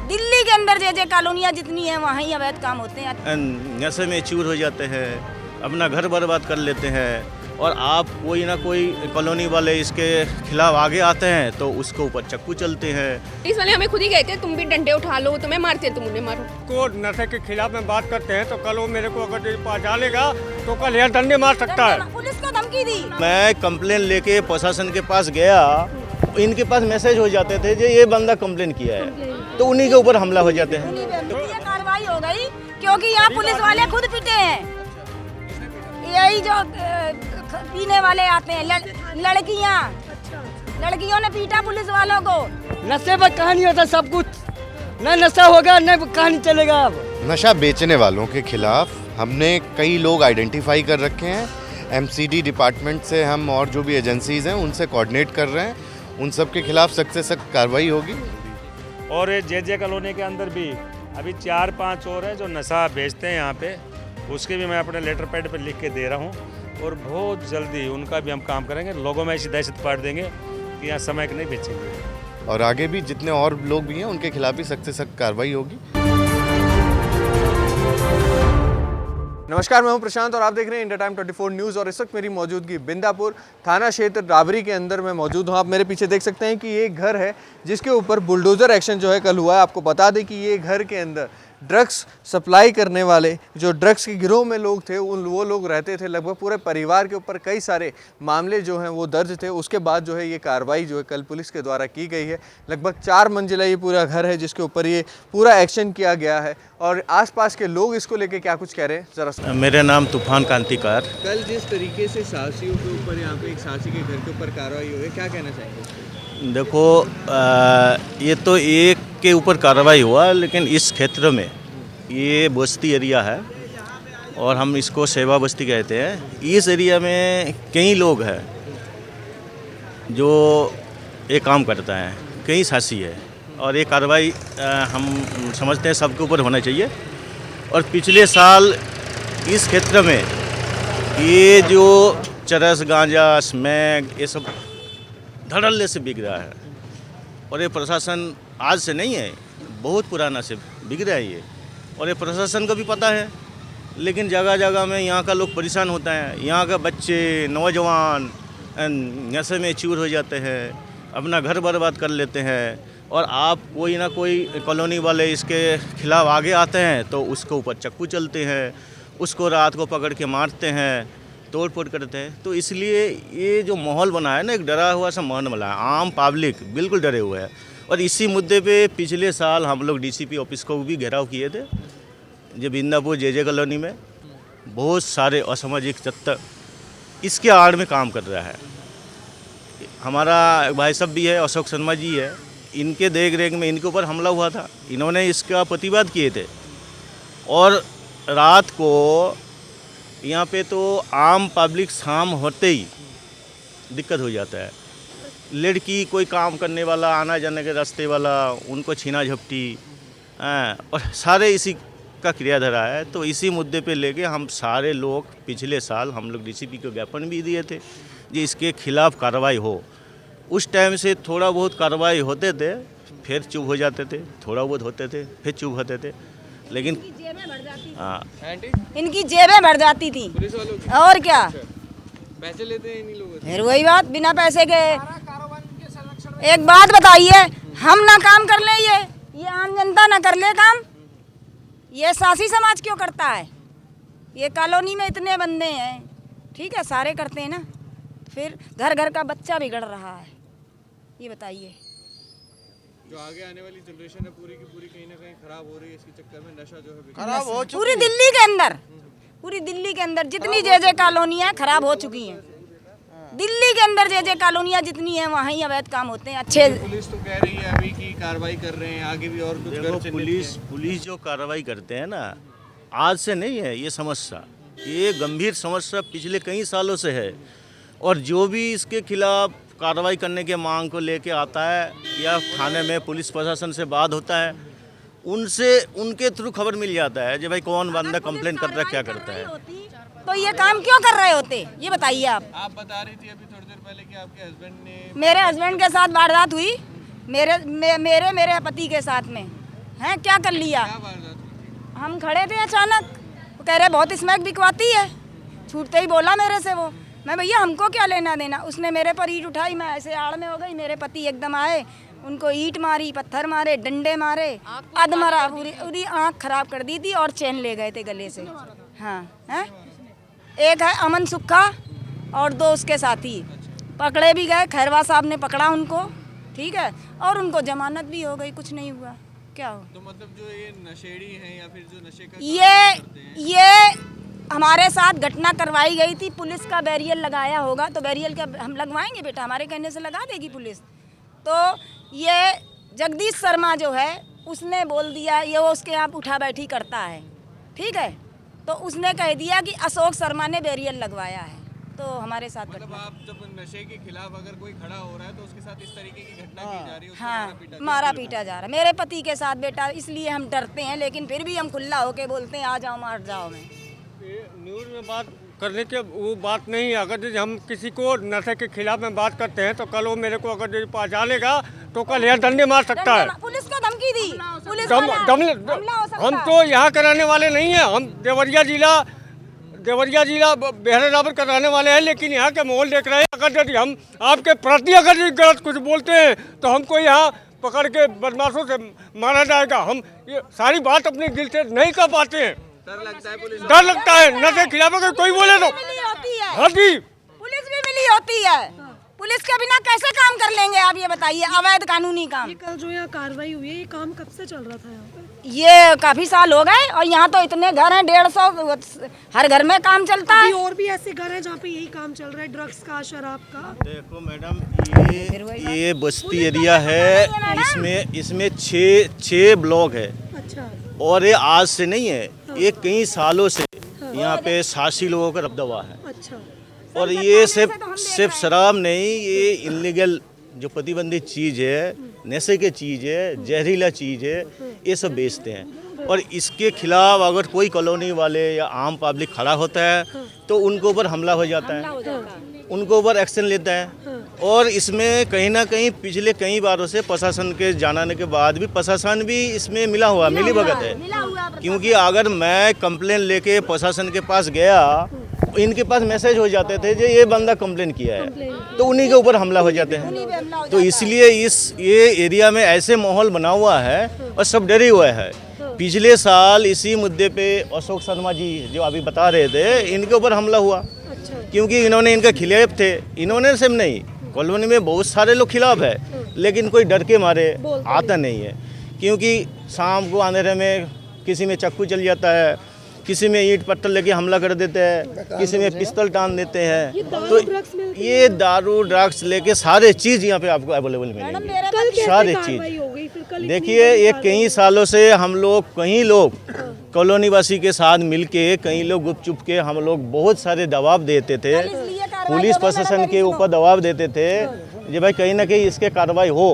दिल्ली के अंदर जे कॉलोनियाँ जितनी हैं वहाँ ही अवैध काम होते हैं। नशे में चूर हो जाते हैं, अपना घर बर्बाद कर लेते हैं, और आप कोई ना कोई कॉलोनी वाले इसके खिलाफ आगे आते हैं तो उसके ऊपर चक्कू चलते हैं। इस वाले हमें खुद ही कहते हैं तुम भी डंडे उठा लो, तुम्हें मारते तुम उन्हें मारो। को नशे के खिलाफ में बात करते हैं तो कल वो मेरे को अगर पहुँचा लेगा तो कल यह डंडे मार सकता है। पुलिस को धमकी दी। मैं कंप्लेन लेके प्रशासन के पास गया, इनके पास मैसेज हो जाते थे जो ये बंदा कंप्लेन किया है, तो उन्हीं के ऊपर हमला हो जाते हैं। ये कार्रवाई हो गई क्योंकि यहाँ पुलिस वाले खुद पिटे हैं। यही जो पीने वाले आते हैं लड़कियों ने पीटा पुलिस वालों को। नशे पर कहानी होता सब कुछ, न नशा होगा न कहानी चलेगा। अब नशा बेचने वालों के खिलाफ हमने कई लोग आइडेंटिफाई कर रखे हैं। एमसीडी डिपार्टमेंट से हम और जो भी एजेंसीज हैं उनसे कोऑर्डिनेट कर रहे हैं, उन सब के खिलाफ सख्त से सख्त कार्रवाई होगी। और ये जे कॉलोनी के अंदर भी अभी 4-5 और हैं जो नशा बेचते हैं यहाँ पे, उसके भी मैं अपने लेटर पैड पर लिख के दे रहा हूँ, और बहुत जल्दी उनका भी हम काम करेंगे। लोगों में ऐसी दहशत पाड़ देंगे कि यहाँ समय नहीं बेचेंगे। और आगे भी जितने और लोग भी हैं उनके खिलाफ भी सख्त से सख्त कार्रवाई होगी। नमस्कार, मैं हूं प्रशांत और आप देख रहे हैं इंडिया टाइम 24 न्यूज़। और इस वक्त मेरी मौजूदगी बिंदापुर थाना क्षेत्र राबरी के अंदर मैं मौजूद हूं। आप मेरे पीछे देख सकते हैं कि ये घर है जिसके ऊपर बुलडोज़र एक्शन जो है कल हुआ है। आपको बता दें कि ये घर के अंदर ड्रग्स सप्लाई करने वाले जो ड्रग्स के गिरोह में लोग थे वो लोग रहते थे। लगभग पूरे परिवार के ऊपर कई सारे मामले जो हैं वो दर्ज थे। उसके बाद जो है ये कार्रवाई जो है कल पुलिस के द्वारा की गई है। लगभग 4 मंजिला ये पूरा घर है जिसके ऊपर ये पूरा एक्शन किया गया है। और आसपास के लोग इसको लेके क्या कुछ कह रहे हैं जरा। मेरा नाम तूफान कांतिकार। कल जिस तरीके से साहसियों के ऊपर यहाँ पे एक साहसी के घर के ऊपर कार्रवाई हुई है, क्या कहना चाहेंगे? देखो, ये तो एक के ऊपर कार्रवाई हुआ, लेकिन इस क्षेत्र में ये बस्ती एरिया है और हम इसको सेवा बस्ती कहते हैं। इस एरिया में कई लोग हैं जो ये काम करता है, कई साथी है, और ये कार्रवाई हम समझते हैं सबके ऊपर होना चाहिए। और पिछले साल इस क्षेत्र में ये जो चरस, गांजा, स्मैक, ये सब धड़ल्ले से बिक रहा है। और ये प्रशासन आज से नहीं है, बहुत पुराना से बिक रहा है ये, और ये प्रशासन को भी पता है। लेकिन जगह जगह में यहाँ का लोग परेशान होता है। यहाँ का बच्चे, नौजवान नशे में चूर हो जाते हैं, अपना घर बर्बाद कर लेते हैं, और आप कोई ना कोई कॉलोनी वाले इसके खिलाफ आगे आते हैं तो उसके ऊपर चक्कू चलते हैं, उसको रात को पकड़ के मारते हैं, तोड़ फोड़ करते हैं। तो इसलिए ये जो माहौल बना है ना, एक डरा हुआ सा माहौल बना है। आम पब्लिक बिल्कुल डरे हुए हैं। और इसी मुद्दे पे पिछले साल हम लोग डीसीपी ऑफिस को भी घेराव किए थे, जब बिंदापुर जे कॉलोनी में बहुत सारे असामाजिक तत्व इसके आड़ में काम कर रहा है। हमारा भाई साहब भी है, अशोक शर्मा जी है, इनके देख रेख में इनके ऊपर हमला हुआ था। इन्होंने इसका प्रतिवाद किए थे। और रात को यहाँ पे तो आम पब्लिक शाम होते ही दिक्कत हो जाता है। लड़की, कोई काम करने वाला, आना जाने के रास्ते वाला, उनको छीना झपटी, और सारे इसी का क्रियाधारा है। तो इसी मुद्दे पे लेके हम सारे लोग पिछले साल हम लोग डीसीपी को ज्ञापन भी दिए थे कि इसके खिलाफ कार्रवाई हो। उस टाइम से थोड़ा बहुत कार्रवाई होते थे, फिर चुप हो जाते थे, थोड़ा बहुत होते थे, फिर चुप होते थे। लेकिन हाँ, इनकी जेबें भर जाती थी। पुलिस वालों की? और क्या पैसे लेते हैं इन्हीं लोगों से? फिर वही बात, बिना पैसे के। एक बात बताइए, हम ना काम कर ले, ये आम जनता ना कर ले काम, ये सासी समाज क्यों करता है? ये कॉलोनी में इतने बंदे हैं, ठीक है, सारे करते हैं ना, फिर घर घर का बच्चा बिगड़ रहा है। ये बताइए, जो आगे आने वाली जनरेशन है पूरी की पूरी कहीं ना कहीं खराब हो रही है इसके चक्कर में। नशा जो है खराब हो चुकी पूरी दिल्ली के अंदर, पूरी दिल्ली के अंदर जितनी जे कॉलोनियाँ खराब हो चुकी हैं। दिल्ली के अंदर जे कॉलोनियाँ जितनी हैं वहाँ ही अवैध काम होते हैं। अच्छे पुलिस तो कह रही है अभी की कार्रवाई कर रहे हैं, आगे भी और कुछ देखो, पुलिस जो कार्रवाई करते हैं ना, आज से नहीं है ये समस्या, ये गंभीर समस्या पिछले कई सालों से है। और जो भी इसके खिलाफ कार्रवाई करने के मांग को लेके आता है या थाने में पुलिस प्रशासन से बात होता है, उनसे उनके थ्रू खबर मिल जाता है कि भाई कौन बंदा कंप्लेन कर रहा है, क्या करता है। तो ये काम क्यों कर रहे होते, ये बताइए आप। आप बता रही थी अभी थोड़ी देर पहले कि आपके हस्बैंड ने, मेरे हस्बैंड के साथ वारदात हुई, मेरे पति के साथ में, हैं क्या कर लिया? हम खड़े थे अचानक, वो कह रहे बहुत स्मैक बिकवाती है। छूटते ही बोला मेरे से वो, मैं भैया हमको क्या लेना देना। उसने मेरे पर ईंट उठाई, मैं ऐसे आड़ में हो गई। मेरे पति एकदम आए, उनको ईंट मारी, पत्थर मारे, डंडे मारे, अध मरा, पूरी आँख खराब कर दी थी और चैन ले गए थे गले से। हाँ हैं, एक है अमन सुक्खा और 2 उसके साथी पकड़े भी गए। खैरवा साहब ने पकड़ा उनको, ठीक है, और उनको जमानत भी हो गई, कुछ नहीं हुआ। क्या हो तो मतलब जो ये नशेड़ी हैं या फिर जो नशे का ये हमारे साथ घटना करवाई गई थी। पुलिस का बैरियर लगाया होगा तो बैरियर क्या हम लगवाएंगे बेटा? हमारे कहने से लगा देगी पुलिस? तो ये जगदीश शर्मा जो है उसने बोल दिया, ये वो उसके यहाँ उठा बैठी करता है, ठीक है, तो उसने कह दिया कि अशोक शर्मा ने बैरियर लगवाया है। तो हमारे साथ मतलब आप जब नशे के खिलाफ अगर कोई खड़ा हो रहा है तो उसके साथ इस तरीके की घटना की जा रही है, उसको हाँ, मारा पीटा जा रहा है मेरे पति के साथ बेटा। इसलिए हम डरते हैं, लेकिन फिर भी हम खुला होके बोलते हैं आ जाओ मार जाओ। में न्यूज़ में बात करने के वो बात नहीं है। अगर जैसे हम किसी को नशे के खिलाफ में बात करते हैं तो कल वो मेरे को अगर पहचानेगा तो कल यहाँ डंडे मार सकता है। पुलिस को धमकी दी, पुलिस हम तो यहाँ कराने वाले नहीं हैं, हम देवरिया जिला बहरावर कराने वाले हैं, लेकिन यहाँ के माहौल देख रहे हैं। अगर यदि हम आपके प्रति अगर गलत कुछ बोलते हैं तो हमको यहाँ पकड़ के बदमाशों से मारा जाएगा। हम ये सारी बात अपने दिल से नहीं कर पाते हैं, डर लगता है। नशे के खिलाफ अगर कोई बोले तो हाँ जी, पुलिस भी मिली होती है। पुलिस के बिना कैसे काम कर लेंगे आप ये बताइए? अवैध कानूनी काम। ये कल जो यहाँ कार्रवाई हुई है, ये काम कब से चल रहा था यहाँ पे? ये काफी साल हो गए और यहाँ तो इतने घर हैं 150, हर घर में काम चलता है। और भी ऐसे घर हैं जहाँ पे यही काम चल रहा है, ड्रग्स का, शराब का। देखो मैडम, ये बस्ती एरिया है, इसमें 6 ब्लॉक है। अच्छा। और ये आज से नहीं है, ये कई सालों से यहाँ पे सासी लोगों का दबदबा है। अच्छा। और ये सिर्फ शराब नहीं, ये इलीगल जो प्रतिबंधित चीज़ है, नशे की चीज़ है, जहरीला चीज़ है, ये सब बेचते हैं। और इसके खिलाफ अगर कोई कॉलोनी वाले या आम पब्लिक खड़ा होता है तो उनको ऊपर हमला हो जाता है, उनको ऊपर एक्शन लेता है। और इसमें कहीं ना कहीं पिछले कई बारों से प्रशासन के जाने के बाद भी प्रशासन भी इसमें मिली भगत है। क्योंकि अगर मैं कंप्लेन लेके प्रशासन के पास गया, इनके पास मैसेज हो जाते थे जो ये बंदा कंप्लेन किया है, तो उन्हीं के ऊपर हमला हो जाते हैं। तो इसलिए ये एरिया में ऐसे माहौल बना हुआ है और सब डरे हुए हैं। पिछले साल इसी मुद्दे पे अशोक शर्मा जी जो अभी बता रहे थे, इनके ऊपर हमला हुआ। क्योंकि इन्होंने इनके खिलाफ थे, इन्होंने सिर्फ नहीं, कॉलोनी में बहुत सारे लोग खिलाफ है, लेकिन कोई डर के मारे आता नहीं है। क्योंकि शाम को अंधेरे में किसी में चाकू चल जाता है, किसी में ईंट पत्थर लेके हमला कर देते हैं, किसी में पिस्तौल टान देते हैं। तो ये दारू ड्रग्स लेके सारे चीज़ यहाँ पे आपको अवेलेबल मिलेंगे, सारे चीज़। देखिए, ये कई सालों से हम लोग कई लोग कॉलोनी वासी के साथ मिलके कई लोग गुपचुप के हम लोग बहुत सारे दबाव देते थे, पुलिस प्रशासन के ऊपर दबाव देते थे कि भाई कहीं ना कहीं इसके कार्रवाई हो।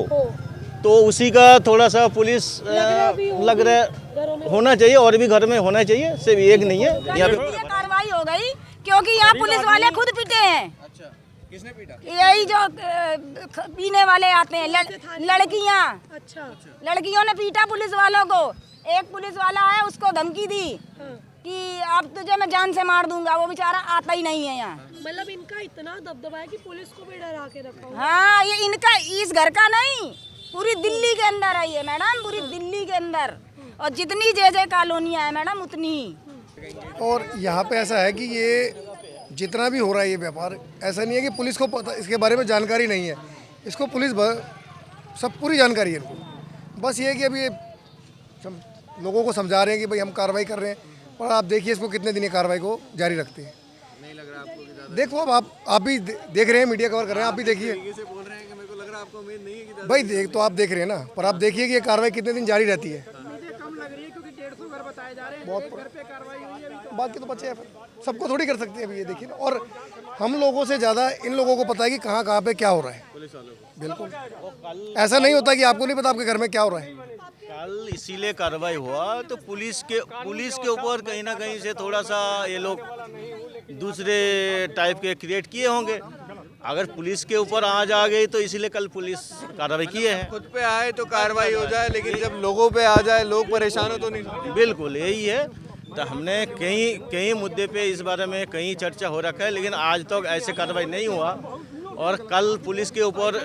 तो उसी का थोड़ा सा पुलिस लग रहा होना चाहिए, और भी घर में होना चाहिए, सिर्फ एक नहीं है। यहाँ पे कार्रवाई हो गई क्योंकि यहाँ पुलिस वाले खुद पीटे हैं। अच्छा, किसने पीटा? यही जो पीने वाले आते हैं, लड़कियाँ। अच्छा। लड़कियों ने पीटा पुलिस वालों को। एक पुलिस वाला है, उसको धमकी दी कि अब तुझे मैं जान से मार दूंगा। वो बेचारा आता ही नहीं है यहाँ। मतलब इनका इतना दबदबा है कि पुलिस को भी डरा के रखा हुआ। हाँ, ये इनका इस घर का नहीं, पूरी दिल्ली के अंदर है ये मैडम, पूरी दिल्ली के अंदर। और जितनी जे कॉलोनियाँ है मैडम उतनी ही। और यहाँ पे ऐसा है कि ये जितना भी हो रहा है ये व्यापार, ऐसा नहीं है कि पुलिस को पता, इसके बारे में जानकारी नहीं है। इसको पुलिस सब पूरी जानकारी है इनको। बस ये है कि अभी लोगों को समझा रहे हैं कि भाई हम कार्रवाई कर रहे हैं, और आप देखिए इसको कितने दिन कार्रवाई को जारी रखते हैं। नहीं लग रहा आपको? देखो, अब आप भी देख रहे हैं, मीडिया कवर कर रहे हैं, आप भी देखिए। बोल रहे हैं कि मेरे को लग रहा है आपको उम्मीद नहीं है कि भाई देख तो आप देख रहे हैं ना, पर आप देखिए कि ये कार्रवाई कितने दिन जारी रहती है। कम लग रही है क्योंकि 150 घर बताए जा रहे हैं। बहुत घर पे कार्रवाई हुई है। बाकी तो बच्चे सबको थोड़ी कर सकते हैं अभी, ये देखिए ना। और हम लोगों से ज़्यादा इन लोगों को पता है कि कहाँ पे क्या हो रहा है। पुलिस वालों को बिल्कुल ऐसा नहीं होता कि आपको नहीं पता आपके घर में क्या हो रहा है। कल इसीलिए कार्रवाई हुआ तो पुलिस के ऊपर कहीं ना कहीं से थोड़ा सा ये लोग दूसरे टाइप के क्रिएट किए होंगे। अगर पुलिस के ऊपर आज आ गई तो इसीलिए कल पुलिस कार्रवाई किए हैं। खुद पे आए तो कार्रवाई हो जाए, लेकिन जब लोगों पे आ जाए, लोग परेशान हो तो नहीं। बिल्कुल यही है। तो हमने कई मुद्दे पे इस बारे में कई चर्चा हो रखा है, लेकिन आज तक ऐसे कार्रवाई नहीं हुआ। और कल पुलिस के ऊपर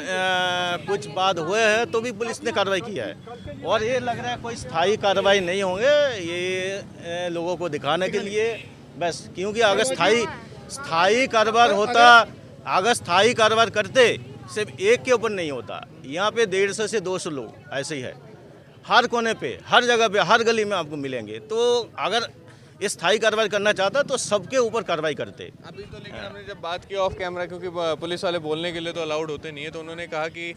कुछ बात हुए हैं तो भी पुलिस ने कार्रवाई किया है। और ये लग रहा है कोई स्थायी कार्रवाई नहीं होंगे, ये लोगों को दिखाने के लिए बस। क्योंकि अगर स्थायी कारोबार होता, अगर स्थायी कारोबार करते, सिर्फ एक के ऊपर नहीं होता। यहाँ पे 150 से 200 लोग ऐसे ही है, हर कोने पे, हर जगह पे, हर गली में आपको मिलेंगे। तो अगर स्थायी कार्रवाई करना चाहता तो सबके ऊपर कार्रवाई करते। अभी तो लेकिन हमने जब बात की ऑफ कैमरा, क्योंकि पुलिस वाले बोलने के लिए तो अलाउड होते नहीं है, तो उन्होंने कहा कि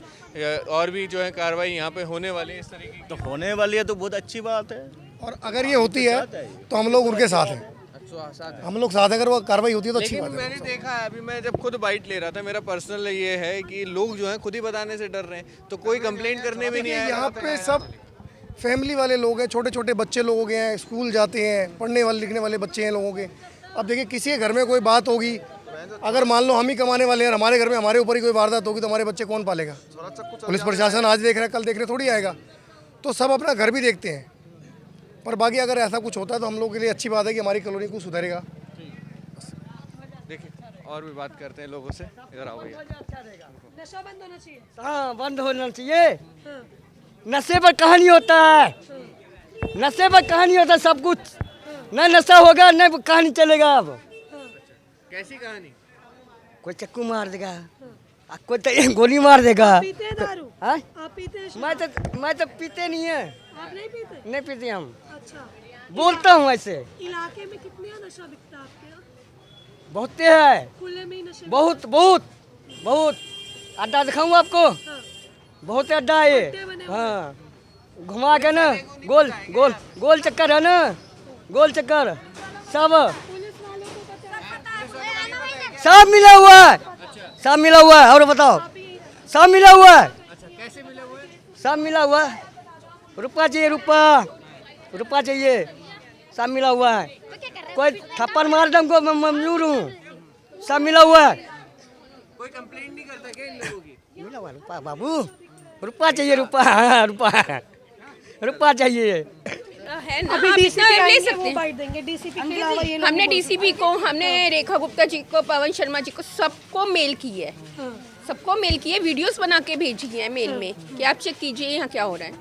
और भी जो है कार्रवाई यहाँ पे होने वाली है इस तरीके की। तो होने वाली है तो बहुत अच्छी बात है। और अगर ये होती है तो हम लोग उनके साथ हैं, हम लोग साथ हैं। अगर वो कार्रवाई होती है तो अच्छी बात है। मैंने देखा है, अभी मैं जब खुद बाइट ले रहा था, मेरा पर्सनल ये है कि लोग जो है खुद ही बताने से डर रहे हैं, तो कोई कंप्लेंट करने भी नहीं आया। यहाँ पे सब फैमिली वाले लोग हैं, छोटे छोटे बच्चे लोग हैं, स्कूल जाते हैं, पढ़ने वाले लिखने वाले बच्चे हैं लोगों के। अब देखिए किसी के घर में कोई बात होगी, अगर मान लो हम ही कमाने वाले हैं, हमारे घर में हमारे ऊपर ही कोई वारदात होगी तो हमारे बच्चे कौन पालेगा? पुलिस प्रशासन आज देख रहा है, कल देख रहे थोड़ी आएगा। तो सब अपना घर भी देखते हैं। पर बाकी अगर ऐसा कुछ होता है तो हम लोग के लिए अच्छी बात है कि हमारी कॉलोनी को सुधरेगा। देखिए और भी बात करते हैं लोगों से। इधर आओ भैया। नशा बंद होना चाहिए। हाँ, बंद होना चाहिए। नशे पर कहानी होता है, नशे पर कहानी होता है सब कुछ। न नशा होगा न कहानी चलेगा। अब कैसी कहानी? कोई चक्कू मार देगा, कोई तो गोली मार देगा। पीते हैं दारू? हाँ? आप पीते हैं? मैं तो पीते नहीं है। आप नहीं पीते? नहीं पीते हम। अच्छा, बोलता हूँ ऐसे। इलाके में कितने नशा बिकता है आपके यहाँ? बहुते है, खुले में ही नशे? बहुत बहुत बहुत। अड्डा दिखाऊँ आपको? बहुत अड्डा है ये। हाँ, घुमा के ना गोल गोल गोल चक्कर है ना, गोल चक्कर सब मिला हुआ है, सब मिला हुआ है। और बताओ, सब मिला हुआ है। कैसे मिले हुए? सब मिला हुआ है। रुपया चाहिए, रुपया चाहिए, सब मिला हुआ है। कोई थप्पड़ मार दे हमको, मैं मंजूर हूँ। सब मिला हुआ है। कोई कंप्लेंट नहीं करता क्या इन लोगों की? मिला हुआ रुपया बाबू, रुपया चाहिए, रुपया चाहिए। है ना, अभी आप डीसीपी इतना ले आएंगे, सकते वो हैं। बाइट देंगे। डीसीपी के अलावा ये लोग हमने बोल डीसीपी को, हमने रेखा गुप्ता जी को, पवन शर्मा जी को, सबको मेल की है। सबको मेल की है, वीडियोस बना के भेजी है मेल में कि आप चेक कीजिए यहाँ क्या हो रहा है।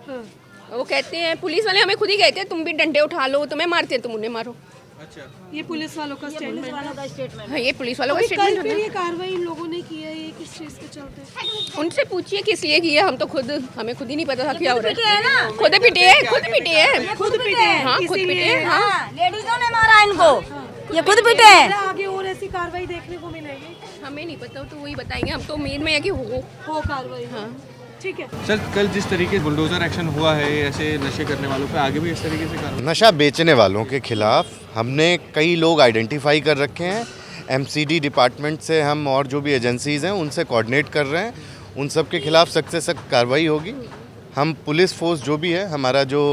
वो कहते हैं, पुलिस वाले हमें खुद ही कहते हैं तुम भी डंडे उठा लो, तुम्हें मारते हैं तुम उन्हें मारो। अच्छा, ये पुलिस वालों का स्टेटमेंट। हाँ, ये पुलिस वालों का कल स्टेटमेंट फिर है। ये कार्रवाई इन लोगों ने की है, ये किस चीज के चलते? उनसे पूछिए किस लिए किया, हम तो खुद, हमें खुद ही नहीं पता था क्या हो रहा है। खुद पिटे हैं, खुद पिटे हैं, खुद पिटे हैं, हाँ खुद पिटे हैं। हाँ, लेडीजों ने मारा इनको, ये खुद पिटे हैं। आगे और ऐसी कार्रवाई देखने को मिलेगी? हमें नहीं पता, तो वही बताएंगे। हम तो मेन में है कि हो कार्रवाई। हाँ, ठीक है सर। कल जिस तरीके से बुलडोजर एक्शन हुआ है ऐसे नशे करने वालों पे, आगे भी इस तरीके से कार्रवाई? नशा बेचने वालों के खिलाफ हमने कई लोग आइडेंटिफाई कर रखे हैं। एमसीडी डिपार्टमेंट से हम और जो भी एजेंसीज़ हैं उनसे कोऑर्डिनेट कर रहे हैं। उन सब के खिलाफ सख्त से सख्त कार्रवाई होगी। हम पुलिस फोर्स जो भी है, हमारा जो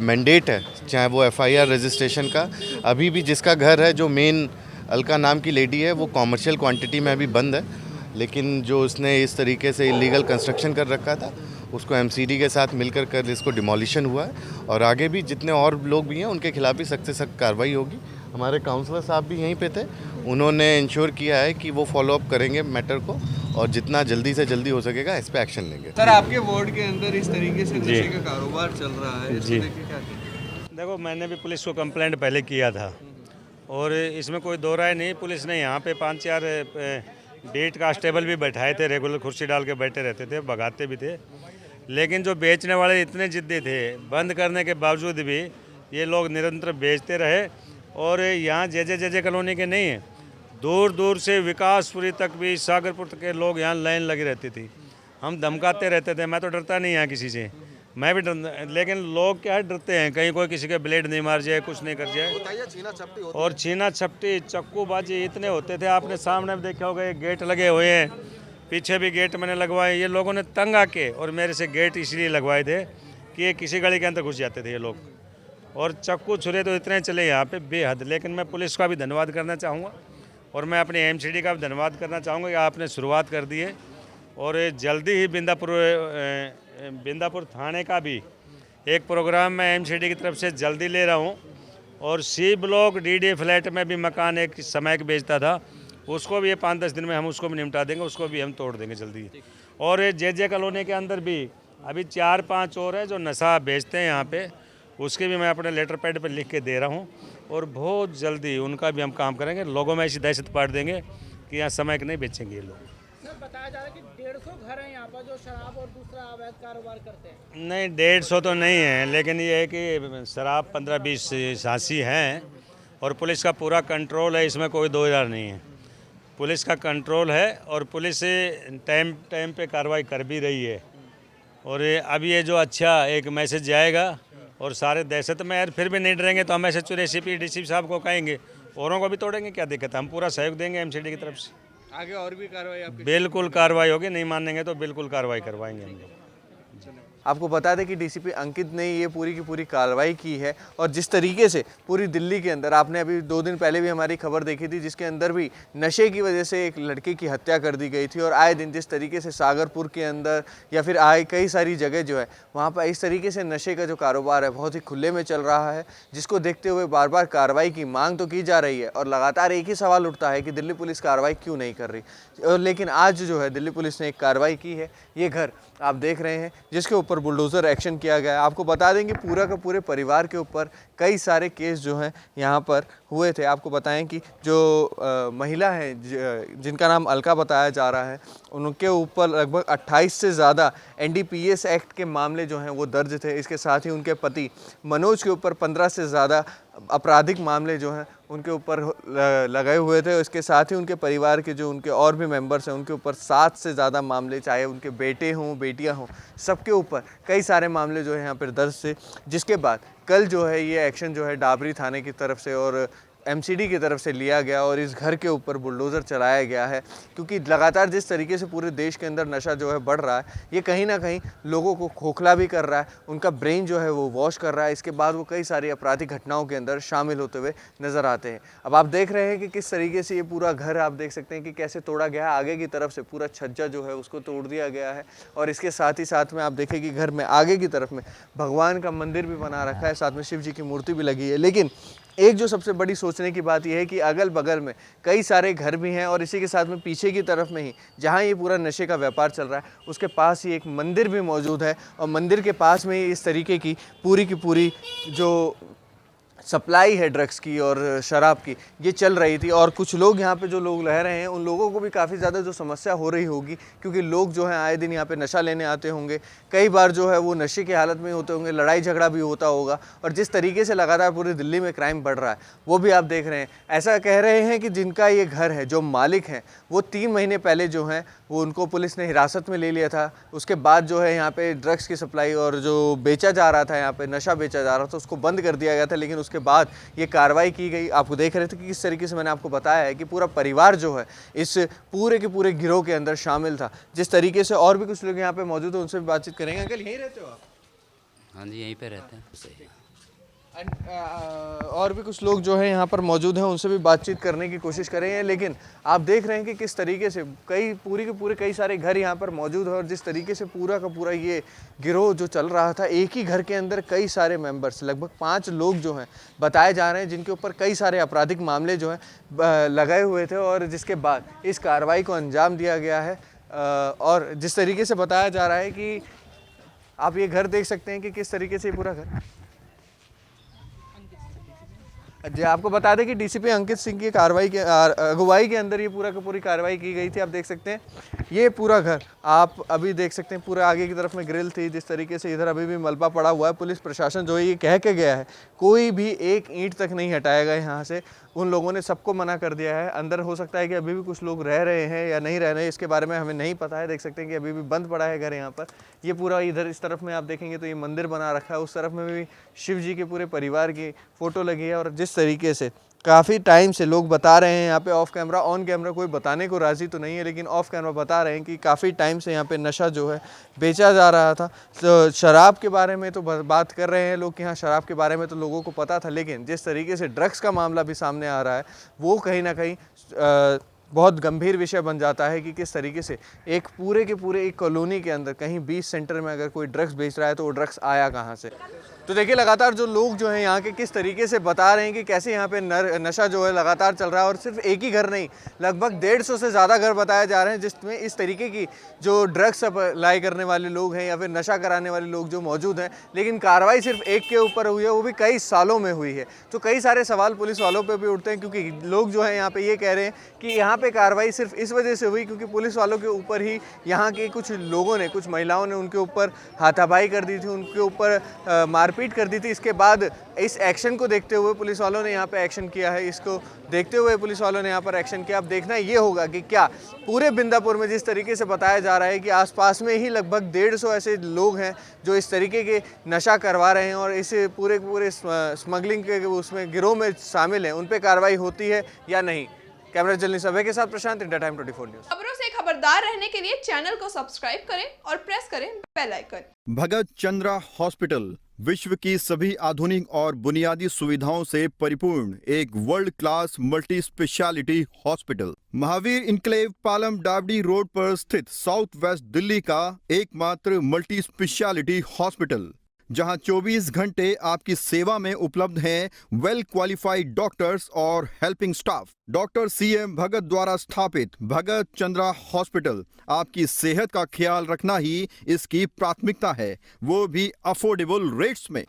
मैंडेट है, चाहे वो एफआईआर रजिस्ट्रेशन का, अभी भी जिसका घर है, जो मेन अलका नाम की लेडी है, वो कॉमर्शियल क्वांटिटी में अभी बंद है, लेकिन जो उसने इस तरीके से इलीगल कंस्ट्रक्शन कर रखा था उसको एमसीडी के साथ मिलकर कर इसको डिमोलिशन हुआ है। और आगे भी जितने और लोग भी हैं उनके खिलाफ भी सख्त से सख्त कार्रवाई होगी। हमारे काउंसलर साहब भी यहीं पे थे, उन्होंने इंश्योर किया है कि वो फॉलोअप करेंगे मैटर को और जितना जल्दी से जल्दी हो सकेगा इस पर एक्शन लेंगे। सर, आपके वार्ड के अंदर इस तरीके से नशे का कारोबार चल रहा है, इसको लेके क्या कहेंगे? देखो, मैंने भी पुलिस को कंप्लेंट पहले किया था और इसमें कोई दो राय नहीं। पुलिस ने यहाँ पे 5-4 बीट कांस्टेबल भी बैठाए थे, रेगुलर कुर्सी डाल के बैठे रहते थे, भगाते भी थे। लेकिन जो बेचने वाले इतने जिद्दी थे, बंद करने के बावजूद भी ये लोग निरंतर बेचते रहे। और यहाँ जे कॉलोनी के नहीं है, दूर दूर से विकासपुरी तक भी, सागरपुर तक के लोग यहाँ लाइन लगी रहती थी। हम धमकाते रहते थे, मैं तो डरता नहीं यहाँ किसी से, मैं भी लेकिन लोग क्या है, डरते हैं, कहीं कोई किसी के ब्लेड नहीं मार जाए, कुछ नहीं कर जाए। और छीना छपटी, चक्कूबाजी इतने होते थे। आपने सामने भी देखा होगा, गेट लगे हुए हैं, पीछे भी गेट मैंने लगवाए। ये लोगों ने तंग आके और मेरे से गेट इसलिए लगवाए थे कि ये किसी गली के अंदर घुस जाते थे ये लोग। और चक्कू छुरे तो इतने चले यहाँ पे बेहद। लेकिन मैं पुलिस का भी धन्यवाद करना चाहूँगा और मैं अपने एमसीडी का भी धन्यवाद करना चाहूँगा कि आपने शुरुआत कर दी है और जल्दी ही बिंदापुर थाने का भी एक प्रोग्राम मैं एमसीडी की तरफ से जल्दी ले रहा हूँ। और सी ब्लॉक डीडी फ्लैट में भी मकान एक समय के बेचता था, उसको भी ये 5-10 दिन में हम उसको भी निपटा देंगे, उसको भी हम तोड़ देंगे जल्दी। और ये जे कॉलोनी के अंदर भी अभी 4-5 और हैं जो नशा बेचते हैं यहाँ पे, उसके भी मैं अपने लेटर पैड पर लिख के दे रहा हूँ और बहुत जल्दी उनका भी हम काम करेंगे। लोगों में ऐसी दहशत पाड़ देंगे कि यहाँ समय के नहीं बेचेंगे ये लोग। सर बताया जा रहा है कि 150 घर हैं यहाँ पर जो शराब और दूसरा अवैध कारोबार करते हैं। नहीं 150 तो नहीं है, लेकिन ये है कि शराब 15-20 सासी हैं और पुलिस का पूरा कंट्रोल है, इसमें कोई दो राय नहीं है। पुलिस का कंट्रोल है और पुलिस टाइम पे कार्रवाई कर भी रही है। और अब ये जो अच्छा एक मैसेज जाएगा और सारे दहशत में यार फिर भी नहीं डरेंगे तो हम एसएचओ एसीपी डीसीपी साहब को कहेंगे, औरों को भी तोड़ेंगे, क्या दिक्कत है, हम पूरा सहयोग देंगे एमसीडी की तरफ से। आगे और भी कार्रवाई आपकी? बिल्कुल कार्रवाई होगी, नहीं मानेंगे तो बिल्कुल कार्रवाई करवाएंगे हम लोग। आपको बता दें कि डीसीपी अंकित ने ये पूरी की पूरी कार्रवाई की है और जिस तरीके से पूरी दिल्ली के अंदर, आपने अभी 2 दिन पहले भी हमारी खबर देखी थी जिसके अंदर भी नशे की वजह से एक लड़के की हत्या कर दी गई थी। और आए दिन जिस तरीके से सागरपुर के अंदर या फिर कई सारी जगह जो है वहाँ पर इस तरीके से नशे का जो कारोबार है बहुत ही खुले में चल रहा है, जिसको देखते हुए बार बार कार्रवाई की मांग तो की जा रही है। और लगातार एक ही सवाल उठता है कि दिल्ली पुलिस कार्रवाई क्यों नहीं कर रही। और लेकिन आज जो है दिल्ली पुलिस ने एक कार्रवाई की है। ये घर आप देख रहे हैं जिसके ऊपर बुलडोज़र एक्शन किया गया है। आपको बता दें कि पूरा का पूरे परिवार के ऊपर कई सारे केस जो हैं यहाँ पर हुए थे। आपको बताएं कि जो महिला है जिनका नाम अलका बताया जा रहा है, उनके ऊपर लगभग 28 से ज़्यादा एनडीपीएस एक्ट के मामले जो हैं वो दर्ज थे। इसके साथ ही उनके पति मनोज के ऊपर 15 से ज़्यादा आपराधिक मामले जो हैं उनके ऊपर लगाए हुए थे। इसके साथ ही उनके परिवार के जो उनके और भी मेंबर्स हैं उनके ऊपर 7 से ज़्यादा मामले, चाहे उनके बेटे हों बेटियां हों, सबके ऊपर कई सारे मामले जो है यहाँ पर दर्ज थे। जिसके बाद कल जो है ये एक्शन जो है डाबरी थाने की तरफ से और एमसीडी की तरफ से लिया गया और इस घर के ऊपर बुलडोज़र चलाया गया है। क्योंकि लगातार जिस तरीके से पूरे देश के अंदर नशा जो है बढ़ रहा है, ये कहीं ना कहीं लोगों को खोखला भी कर रहा है, उनका ब्रेन जो है वो वॉश कर रहा है। इसके बाद वो कई सारी आपराधिक घटनाओं के अंदर शामिल होते हुए नज़र आते हैं। अब आप देख रहे हैं कि किस तरीके से ये पूरा घर आप देख सकते हैं कि कैसे तोड़ा गया है। आगे की तरफ से पूरा छज्जा जो है उसको तोड़ दिया गया है और इसके साथ ही साथ में आप देखें कि घर में आगे की तरफ में भगवान का मंदिर भी बना रखा है, साथ में शिव जी की मूर्ति भी लगी है। लेकिन एक जो सबसे बड़ी सोचने की बात यह है कि अगल बगल में कई सारे घर भी हैं और इसी के साथ में पीछे की तरफ में ही जहां ये पूरा नशे का व्यापार चल रहा है उसके पास ही एक मंदिर भी मौजूद है और मंदिर के पास में ही इस तरीके की पूरी जो सप्लाई है ड्रग्स की और शराब की ये चल रही थी। और कुछ लोग यहाँ पे जो लोग रह रहे हैं उन लोगों को भी काफ़ी ज़्यादा जो समस्या हो रही होगी, क्योंकि लोग जो हैं आए दिन यहाँ पे नशा लेने आते होंगे, कई बार जो है वो नशे की हालत में होते होंगे, लड़ाई झगड़ा भी होता होगा। और जिस तरीके से लगातार पूरी दिल्ली में क्राइम बढ़ रहा है वो भी आप देख रहे हैं। ऐसा कह रहे हैं कि जिनका ये घर है, जो मालिक हैं, वो 3 महीने पहले जो हैं वो उनको पुलिस ने हिरासत में ले लिया था। उसके बाद जो है यहाँ पे ड्रग्स की सप्लाई और जो बेचा जा रहा था, यहाँ पे नशा बेचा जा रहा था, उसको बंद कर दिया गया था। लेकिन उसके बाद ये कार्रवाई की गई। आपको देख रहे थे कि किस तरीके से मैंने आपको बताया है कि पूरा परिवार जो है इस पूरे के पूरे गिरोह के अंदर शामिल था। जिस तरीके से और भी कुछ लोग यहाँ पे मौजूद हैं उनसे भी बातचीत करेंगे। अंकल यहीं रहते हो आप? हाँ जी यहीं पे रहते हैं। और भी कुछ लोग जो है यहाँ पर मौजूद हैं, उनसे भी बातचीत करने की कोशिश करेंगे। लेकिन आप देख रहे हैं कि किस तरीके से पूरे के पूरे कई सारे घर यहाँ पर मौजूद है और जिस तरीके से पूरा का पूरा ये गिरोह जो चल रहा था, एक ही घर के अंदर कई सारे मेंबर्स, लगभग 5 लोग जो हैं बताए जा रहे हैं जिनके ऊपर कई सारे आपराधिक मामले जो हैं लगाए हुए थे और जिसके बाद इस कार्रवाई को अंजाम दिया गया है। और जिस तरीके से बताया जा रहा है कि आप ये घर देख सकते हैं कि किस तरीके से ये पूरा घर जी। आपको बता दें कि डीसीपी अंकित सिंह की कार्रवाई के अगुवाई के अंदर ये पूरा की पूरी कार्रवाई की गई थी। आप देख सकते हैं ये पूरा घर आप अभी देख सकते हैं, पूरा आगे की तरफ में ग्रिल थी। जिस तरीके से इधर अभी भी मलबा पड़ा हुआ है, पुलिस प्रशासन जो है ये कह के गया है कोई भी एक ईंट तक नहीं हटाएगा यहाँ से। उन लोगों ने सबको मना कर दिया है। अंदर हो सकता है कि अभी भी कुछ लोग रह रहे हैं या नहीं रह रहे हैं, इसके बारे में हमें नहीं पता है। देख सकते हैं कि अभी भी बंद पड़ा है घर यहाँ पर। ये पूरा इधर इस तरफ में आप देखेंगे तो ये मंदिर बना रखा है, उस तरफ में भी शिव जी के पूरे परिवार की फ़ोटो लगी है। और जिस तरीके से काफ़ी टाइम से लोग बता रहे हैं यहाँ पे ऑफ कैमरा, ऑन कैमरा कोई बताने को राज़ी तो नहीं है, लेकिन ऑफ कैमरा बता रहे हैं कि काफ़ी टाइम से यहाँ पे नशा जो है बेचा जा रहा था। तो शराब के बारे में तो बात कर रहे हैं लोग कि हाँ शराब के बारे में तो लोगों को पता था, लेकिन जिस तरीके से ड्रग्स का मामला भी सामने आ रहा है वो कहीं ना कहीं बहुत गंभीर विषय बन जाता है कि किस तरीके से एक पूरे के पूरे एक कॉलोनी के अंदर कहीं 20 सेंटर में अगर कोई ड्रग्स बेच रहा है तो वो ड्रग्स आया कहाँ से। तो देखिए लगातार जो लोग जो हैं यहाँ के किस तरीके से बता रहे हैं कि कैसे यहाँ पे नशा जो है लगातार चल रहा है, और सिर्फ एक ही घर नहीं, लगभग 150 से ज़्यादा घर बताए जा रहे हैं जिसमें इस तरीके की जो ड्रग्स सप्लाई करने वाले लोग हैं या फिर नशा कराने वाले लोग जो मौजूद हैं। लेकिन कार्रवाई सिर्फ एक के ऊपर हुई है, वो भी कई सालों में हुई है। तो कई सारे सवाल पुलिस वालों पर भी उठते हैं, क्योंकि लोग जो है यहाँ पे ये कह रहे हैं कि यहाँ पे कार्रवाई सिर्फ इस वजह से हुई क्योंकि पुलिस वालों के ऊपर ही यहाँ के कुछ लोगों ने, कुछ महिलाओं ने उनके ऊपर हाथापाई कर दी थी, उनके ऊपर मारपीट कर दी थी। इसके बाद इस एक्शन को देखते हुए पुलिस वालों ने यहाँ पे एक्शन किया है, इसको देखते हुए पुलिस वालों ने यहाँ पर एक्शन किया। अब देखना ये होगा कि क्या पूरे बिंदापुर में जिस तरीके से बताया जा रहा है कि आसपास में ही लगभग 150 ऐसे लोग हैं जो इस तरीके के नशा करवा रहे हैं और इस पूरे स्मगलिंग के उसमें गिरोह में शामिल हैं, उन पर कार्रवाई होती है या नहीं। कैमरा जर्नलिस्ट सभ्य के साथ प्रशांत, इंडिया टाइम 24 न्यूज़। खबरों से खबरदार रहने के लिए चैनल को सब्सक्राइब करें और प्रेस करें बेल आइकन। भगत चंद्रा हॉस्पिटल विश्व की सभी आधुनिक और बुनियादी सुविधाओं से परिपूर्ण एक world class multi speciality hospital, Mahavir enclave Palam डावडी रोड पर स्थित साउथ वेस्ट दिल्ली का एकमात्र मल्टी स्पेशलिटी हॉस्पिटल, जहां 24 घंटे आपकी सेवा में उपलब्ध हैं वेल क्वालिफाइड डॉक्टर्स और हेल्पिंग स्टाफ। डॉक्टर CM भगत द्वारा स्थापित भगत चंद्रा हॉस्पिटल आपकी सेहत का ख्याल रखना ही इसकी प्राथमिकता है, वो भी अफोर्डेबल रेट्स में।